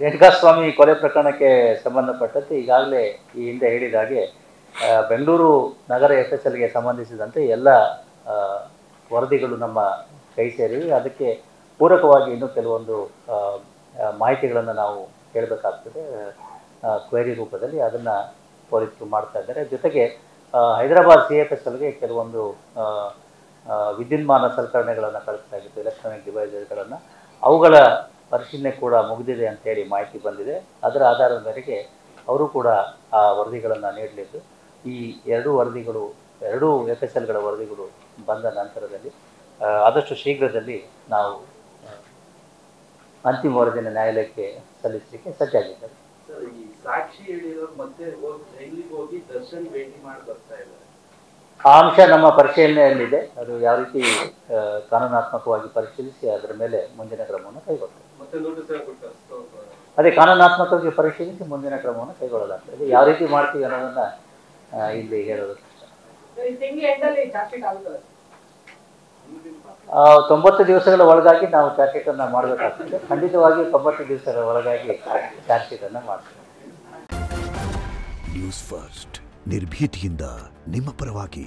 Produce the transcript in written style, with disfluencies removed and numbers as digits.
ರೇಣುಕಾಸ್ವಾಮಿ ಕೊಲೆ ಪ್ರಕರಣಕ್ಕೆ ಸಂಬಂಧಪಟ್ಟಂತೆ ಈಗಾಗಲೇ ಈ ಹಿಂದೆ ಹೇಳಿದ ಹಾಗೆ ಬೆಂಗಳೂರು ನಗರ FSLಗೆ ಸಂಬಂಧಿಸಿದಂತೆ ಎಲ್ಲ ವರದಿಗಳು ನಮ್ಮ ಕೈ ಸೇರಿವೆ. ಅದಕ್ಕೆ ಪೂರಕವಾಗಿ ಇನ್ನೂ ಕೆಲವೊಂದು ಮಾಹಿತಿಗಳನ್ನು ನಾವು ಹೇಳಬೇಕಾಗ್ತದೆ ಕ್ವೆರಿ ರೂಪದಲ್ಲಿ. ಅದನ್ನು ಪೊಲೀಸರು ಮಾಡ್ತಾ ಇದ್ದಾರೆ. ಜೊತೆಗೆ ಹೈದರಾಬಾದ್ CFSLಗೆ ಕೆಲವೊಂದು ವಿದ್ಯುನ್ಮಾನ ಸಲಕರಣೆಗಳನ್ನು ಕಳಿಸಲಾಗಿತ್ತು, ಎಲೆಕ್ಟ್ರಾನಿಕ್ ಡಿವೈಸಸ್ಗಳನ್ನು. ಅವುಗಳ ಪರಿಶೀಲನೆ ಕೂಡ ಮುಗಿದಿದೆ ಅಂತೇಳಿ ಮಾಹಿತಿ ಬಂದಿದೆ. ಅದರ ಆಧಾರದ ಮೇರೆಗೆ ಅವರು ಕೂಡ ಆ ವರದಿಗಳನ್ನು ನೀಡಲಿದ್ದು, ಈ ಎರಡೂ FSLಗಳ ವರದಿಗಳು ಬಂದ ನಂತರದಲ್ಲಿ ಆದಷ್ಟು ಶೀಘ್ರದಲ್ಲಿ ನಾವು ಅಂತಿಮ ವರದಿಯನ್ನು ನ್ಯಾಯಾಲಯಕ್ಕೆ ಸಲ್ಲಿಸಲಿಕ್ಕೆ ಸಜ್ಜಾಗಿದ್ದಾರೆ. ಸಾಕ್ಷಿ ಹೇಳಿರೋರು ಮತ್ತೆ ಜೈಲಿಗೆ ಹೋಗಿ ದರ್ಶನ್ ಭೇಟಿ ಮಾಡಿ ಬರ್ತಾ ಇದ್ದಾರೆ. ಆ ಅಂಶ ನಮ್ಮ ಪರಿಶೀಲನೆಯಲ್ಲಿದೆ. ಅದು ಯಾವ ರೀತಿ ಕಾನೂನಾತ್ಮಕವಾಗಿ ಪರಿಶೀಲಿಸಿ ಅದರ ಮೇಲೆ ಮುಂದಿನ ಕ್ರಮವನ್ನು ಕೈಗೊಳ್ಳುತ್ತದೆ. ಅದೇ ಕಾನೂನಾತ್ಮಕವಾಗಿ ಪರಿಶೀಲಿಸಿ ಮುಂದಿನ ಕ್ರಮವನ್ನು ಕೈಗೊಳ್ಳಲಾಗ್ತದೆ. ಯಾವ ರೀತಿ ಮಾಡ್ತೀವಿ ಅನ್ನೋದನ್ನ ಇಲ್ಲಿ ಹೇಳೋದು 90 ದಿವಸಗಳ ಒಳಗಾಗಿ ನಾವು ಚಾರ್ಜ್ ಶೀಟನ್ನು ಮಾಡಬೇಕಾಗ್ತದೆ. ಖಂಡಿತವಾಗಿ 90 ದಿವಸಗಳ ಒಳಗಾಗಿ ಚಾರ್ಜ್ ಶೀಟನ್ನು ಮಾಡ್ತೀವಿ. ನ್ಯೂಸ್ ಫಸ್ಟ್ ನಿರ್ಭೀತಿಯಿಂದ ನಿಮ್ಮ ಪರವಾಗಿ.